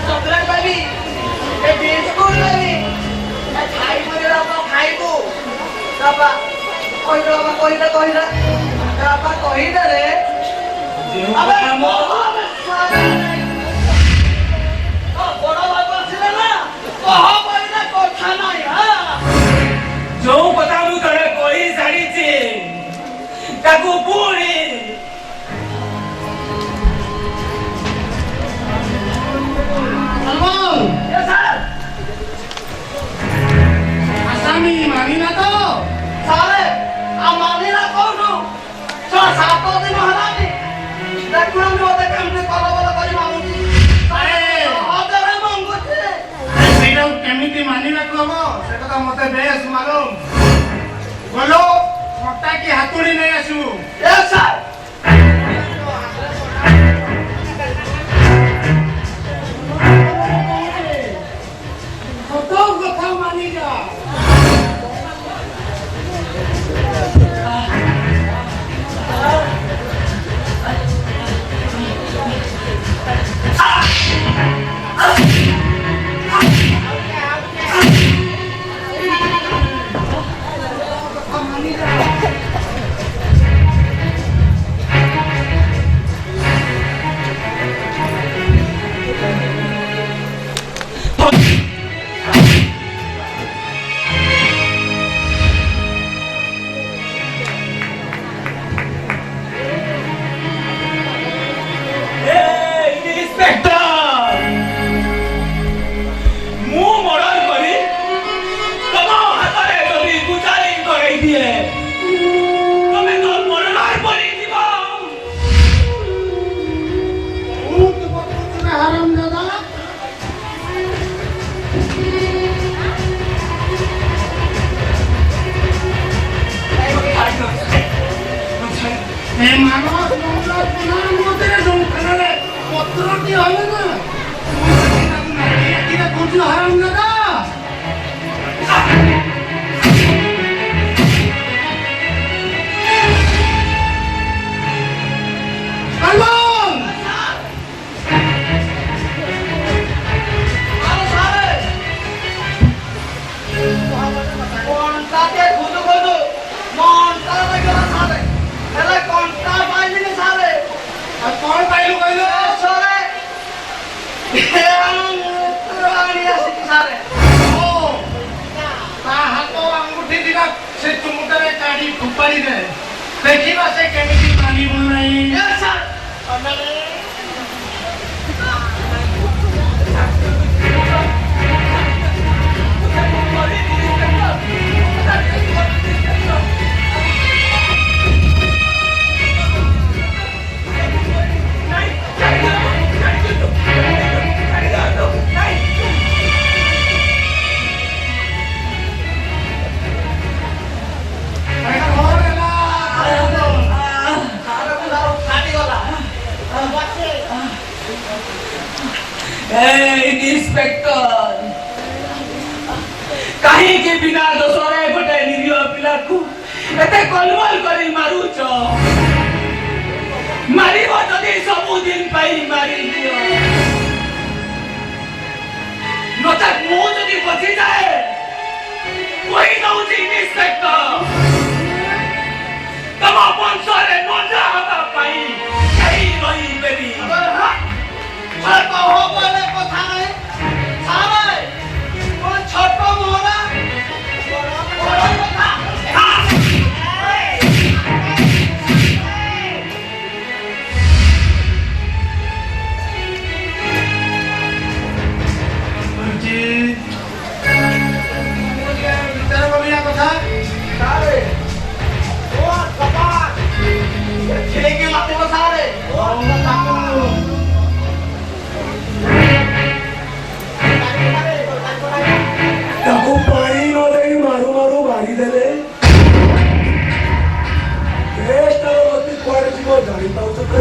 Speaker 3: चॉकलेट देवी बिस्कुट देवी खाइबू कहीदे रे
Speaker 5: जो कथा मु तोरे कही सारी ताकू पुणी
Speaker 4: ଆସାମୀ ମାନିନା ତ
Speaker 3: सारे मानिना कौन छह सात दिन हलानी देखुन मते केमते कल बल करी मांगुची
Speaker 4: अरे
Speaker 3: हजारे मांगुची
Speaker 4: ସେଇଟାକୁ କେମିତି ମାନିବାକୁ ହବ ସେ କଥା ମତେ ବେଶ ମାଲୁମ ଗଲୁ କଟା କି ହାତୁଡ଼ି ନେଇ ଆସିବୁ
Speaker 3: ए सर
Speaker 4: ସତ କଥା ମାନି ଯା
Speaker 3: सारे
Speaker 4: କରିବେ ଦେଖିବା ସେ କେମିତି ମାନିବ ନାହିଁ।
Speaker 3: Yes, sir.
Speaker 5: इंस्पेक्टर कहीं के बिना दोसरे गोटे निरीह पिला को एते कलवल करी मारुच मारिबो जदि सबु दिन पाई मारी दियो नचक मु जदि बची जाए कोई नउची इंस्पेक्टर तम वंशरे नजा हता पाई कहीं रही बेबी
Speaker 3: छोट हो बोले কথা নাই সারে কোন ছোট মোরা বড় কথা
Speaker 4: ଭିତରେ ବବିଆ କଥା
Speaker 3: সারে ও বাবা ছেলেকে মারতে সারে
Speaker 7: ତାକୁ ପାଣି ନ ଦେଇ ମାରୁ ମାରୁ ମାରିଦେଲେ କେସଟାର ଗତି କୁଆଡେ ଯିବ ଜାଣିପାରୁଛ ତ?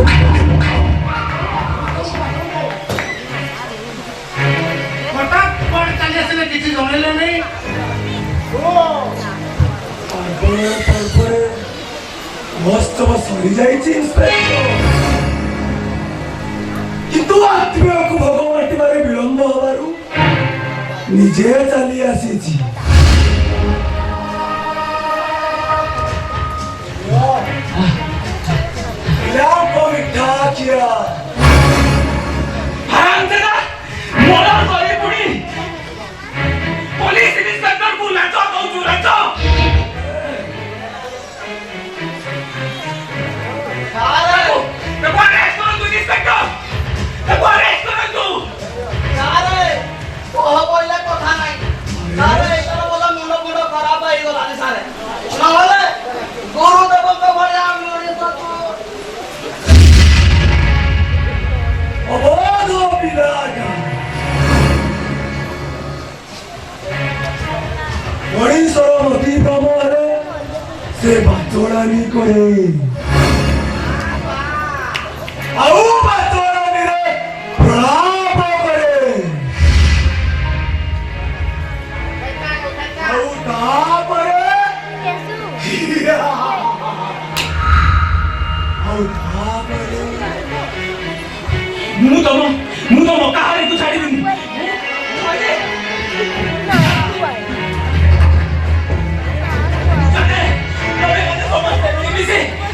Speaker 4: ହଠାତ୍ କୁଆଡେ ଚାଲି ଆସିଲେ କିଛି ଜଣେଇଲେ ନାହିଁ।
Speaker 7: ତାପରେ ମସ୍ତବ ସରିଯାଇଛି ଇନ୍ସପେକ୍ଟର, କିନ୍ତୁ ଆତ୍ମୀୟକୁ ଭୋଗ ବାଣ୍ଟିବାରେ ବିଳମ୍ବ ହବାରୁ ନିଜେ ଚାଲି ଆସିଛି। ପିଲାଙ୍କ ମିଠା ଖିଆ
Speaker 5: हरामजादा मोरा करे पुडी पुलिस इंस्पेक्टर को लाचो कहू लाचो
Speaker 3: সারে
Speaker 5: देखो अरेस्ट करो तू इंस्पेक्टर देखो अरेस्ट करो तू
Speaker 3: সারে কহ বইলে কথা নাই সারে এটার বলা মুন্ড মুন্ড খারাপ হয়ে গেল আরে সারে নহলে গুরুদেবଙ୍କ ভଳିଆ আমি তো
Speaker 7: ଅବୋଧ ପିଲାଟା ମଣିଷର ଅତିକ୍ରମରେ ସେ ବାଚୋଡ଼ାମି କରେ ଆଉ ବାଚୋଡ଼ାମିରେ ପ୍ରଳାପ କରେ ଆଉ ତାପରେ
Speaker 5: ମୁଁ ତମ କାହାରିକୁ ଛାଡ଼ିବିନି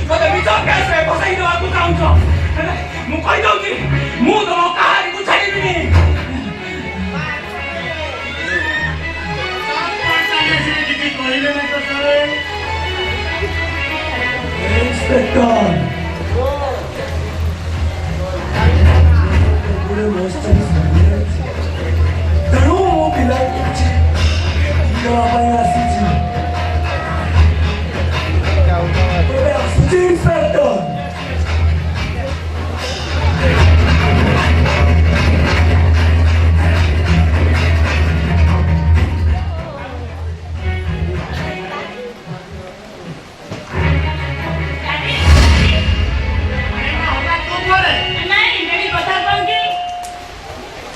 Speaker 5: ମତେ ମିଛ କେସରେ ବସାଇ ଦେବାକୁ ଚାହୁଁଛ ମୁଁ କହିଦଉଛି ମୁଁ ତମ କାହାରିକୁ ଛାଡ଼ିବିନି
Speaker 4: ଚାଲି ଆସିଲେ କିଛି କହିଲେ ନାହିଁ ତ ସାର୍।
Speaker 7: ଇନ୍ସପେକ୍ଟର ତେଣୁ ମୋ ପିଲା କିଛି ଦେବା ପାଇଁ ଆସିଛି। ଏବେ ଆସୁଛି ଇନ୍ସପେକ୍ଟର।
Speaker 2: नहीं मेरी कथा कौन की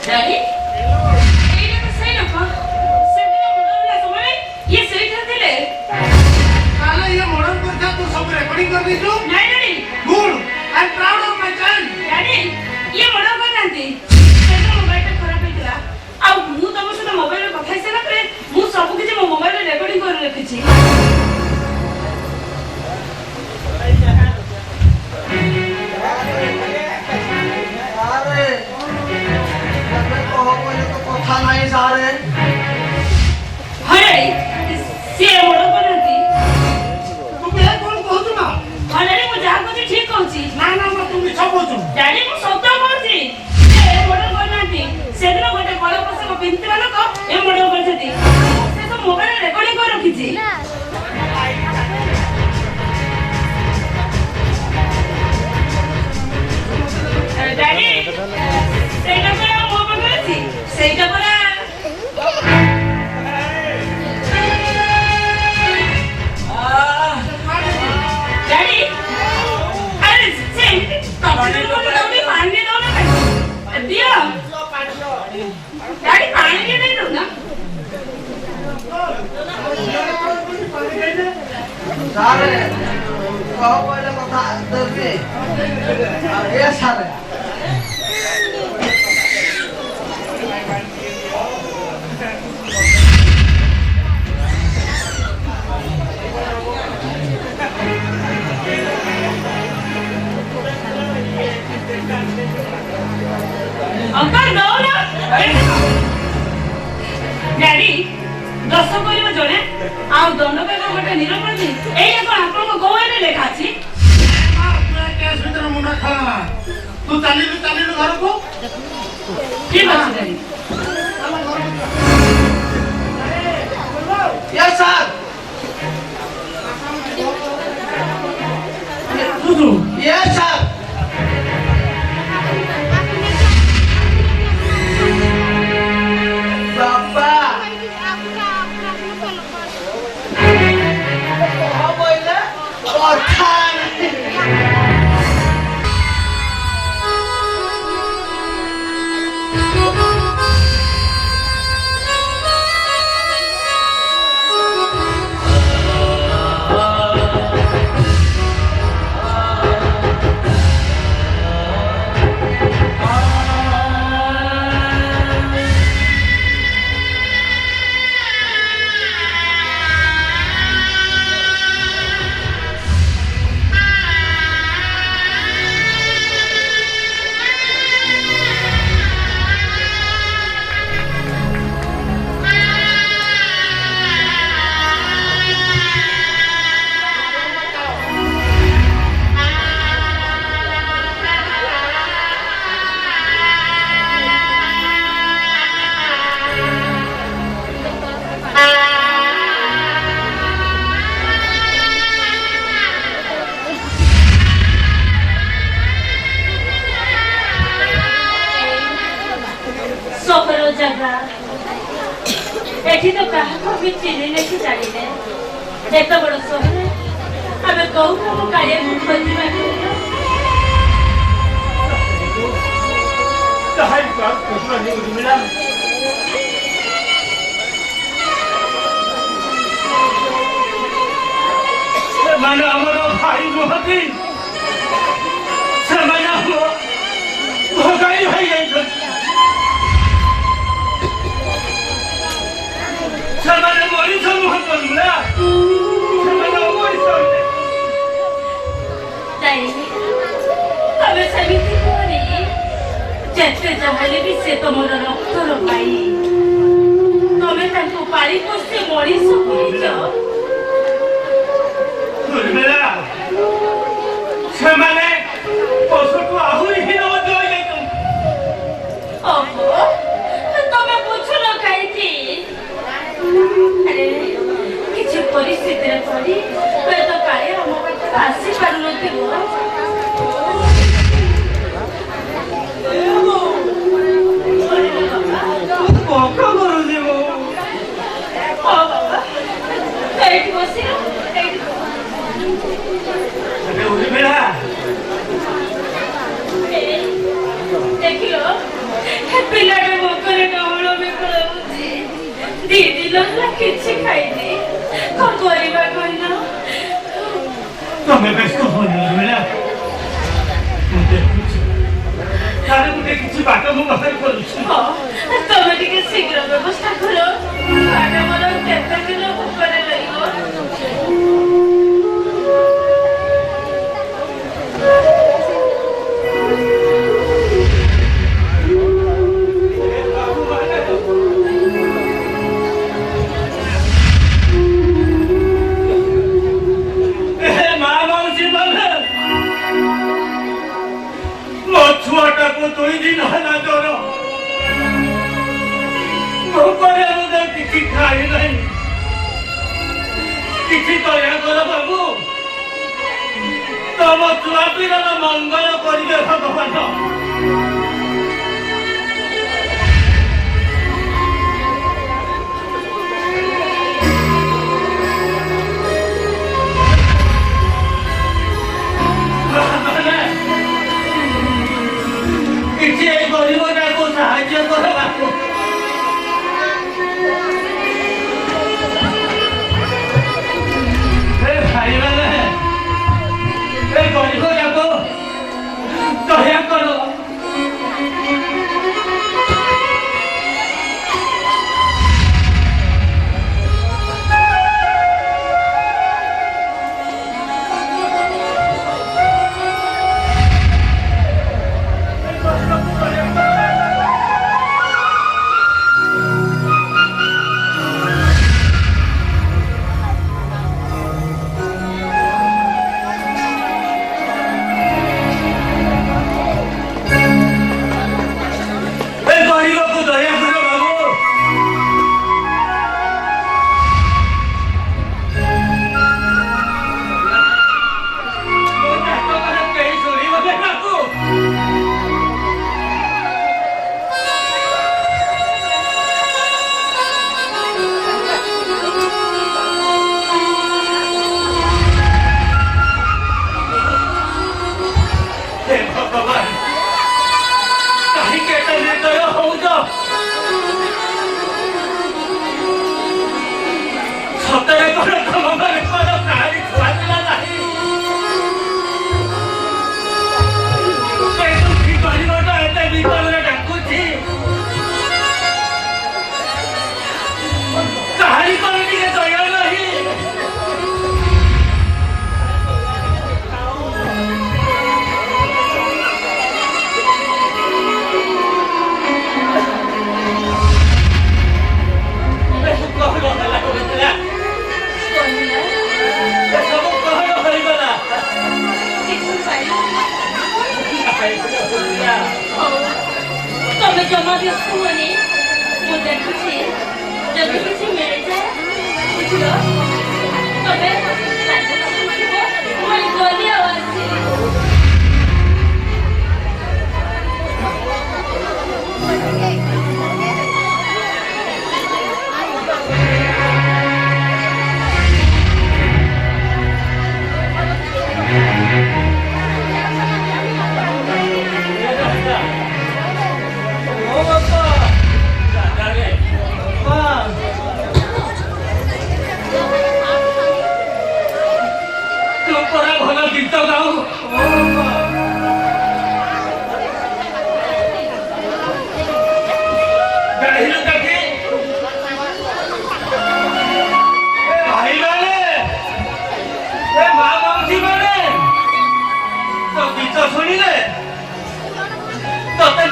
Speaker 2: डैडी एटा तो सही न से दिन मुंडला समय
Speaker 3: ସାରେ କହ କହିଲେ କଥା ଦେବି ଏ ସାରେ
Speaker 2: अंकल दौड़ा डैडी दस करिब जणे आ दंड के गोटे निरपराधी एई कोन आपन गोवारे लेखा अछि
Speaker 4: केस भीतर मुंडा खला तू चालिलु घर को
Speaker 2: की बात daddy
Speaker 3: yes sir yes sir बाबा कह बोले কথা
Speaker 2: सोहर जगह एठी तो कहा भी चिन्ह नहीं जाने एत बड़ सोहर आमे कहू कहू कालिया को खोजिबा
Speaker 6: कहाई बात कुछ नहीं मिला माने हमारा भाई मोहती से माने वो गाई भाई गई ସେମାନେ ମଣିଷ ନୁହଁନ୍ତି ନା ସେମାନେ ଅମଣିଷ
Speaker 2: ଆମେ ସେମିତି କରି ଯେତେ ଯାହାହେଲେ ବି ସେ ତମର ରକ୍ତର ଭାଇ ତମେ ତାଙ୍କୁ ପାଳି ପୋଷି ମଣିଷ କରିଛ
Speaker 6: ସେମାନେ ପଶୁଠୁ ଆହୁରି ହୀନ ମଧ୍ୟ ହୋଇଯାଇଛନ୍ତି
Speaker 2: ଓହୋ ତମେ ବୁଝୁନ କାହିଁକି କିଛି ପରିସ୍ଥିତିରେ ପଡ଼ି ହୁଏତ କାଳିଆ ଆମ ପାଖରେ ଆସିପାରୁନଥିବ
Speaker 6: କଣ କରୁଛି ମୁଁ
Speaker 2: ବାବା ଏଇଠି ବସି ଦେଖିଲ ପିଲାଟା ଭୋକରେ ଡବଳ ବିକଳ ହଉଛି 2 ଦିନ ହେଲା କିଛି ଖାଇନି କଣ କରିବା କହିଲ
Speaker 6: ତମେ ବ୍ୟସ୍ତ ହୁଅନି ମିଳା ମୁଁ ଦେଖୁଛି ତାର ଗୋଟେ କିଛି ବାଟ ମୁଁ ବାହାର କରୁଛି
Speaker 2: ତମେ ଟିକେ ଶୀଘ୍ର ବ୍ୟବସ୍ଥା କର ମୋର କେତେ ଦିନ ଭୋକରେ ରହିବ
Speaker 6: ଛୁଆଟାକୁ 2 ଦିନ ହେଲା ଜ୍ୱର ଭୋକରେ କିଛି ଖାଇ ନାହିଁ କିଛି ଦୟା କର ବାବୁ ତମ ଛୁଆ ପିଲାର ମଙ୍ଗଳ କରିବେ ଭଗବାନ କିଛି ଏଇ ଗରିବଟାକୁ ସାହାଯ୍ୟ କରିବାକୁ ଖାଇବା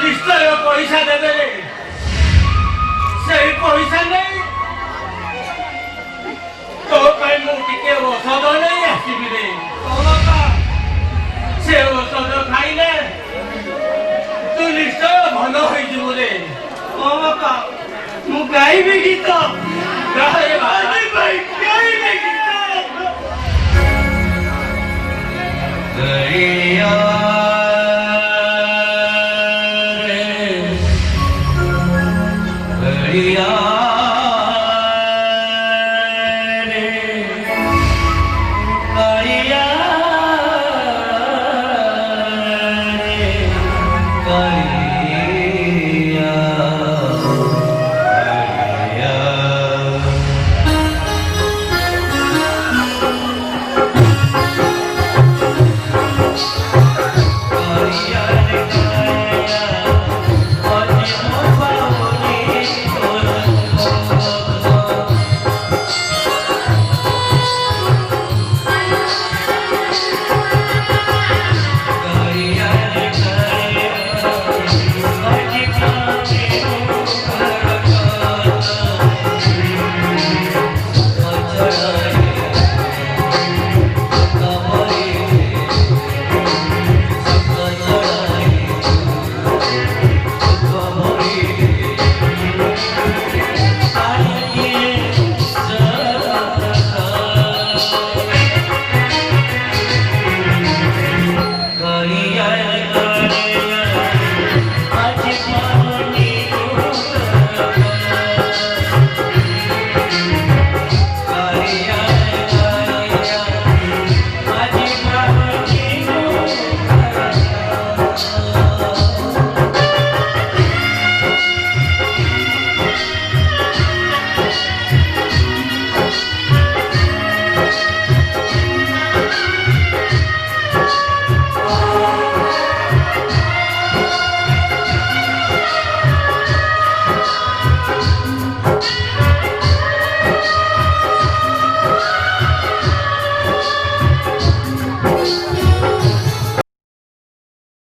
Speaker 5: ନିଶ୍ଚୟ ପଇସା ଦେବେ ସେଇ ପଇସା ନେଇ ତୋ ପାଇଁ ମୁଁ ଟିକେ ଔଷଧ ନେଇ ଆସିବି ରେ ସେ ଔଷଧ ଖାଇଲେ ତୁ ନିଶ୍ଚୟ ଭଲ ହେଇଯିବୁ ରେ
Speaker 3: ଓ ବାପା ମୁଁ ଗାଇବି ଗୀତ
Speaker 5: ଗାଏ ବାପା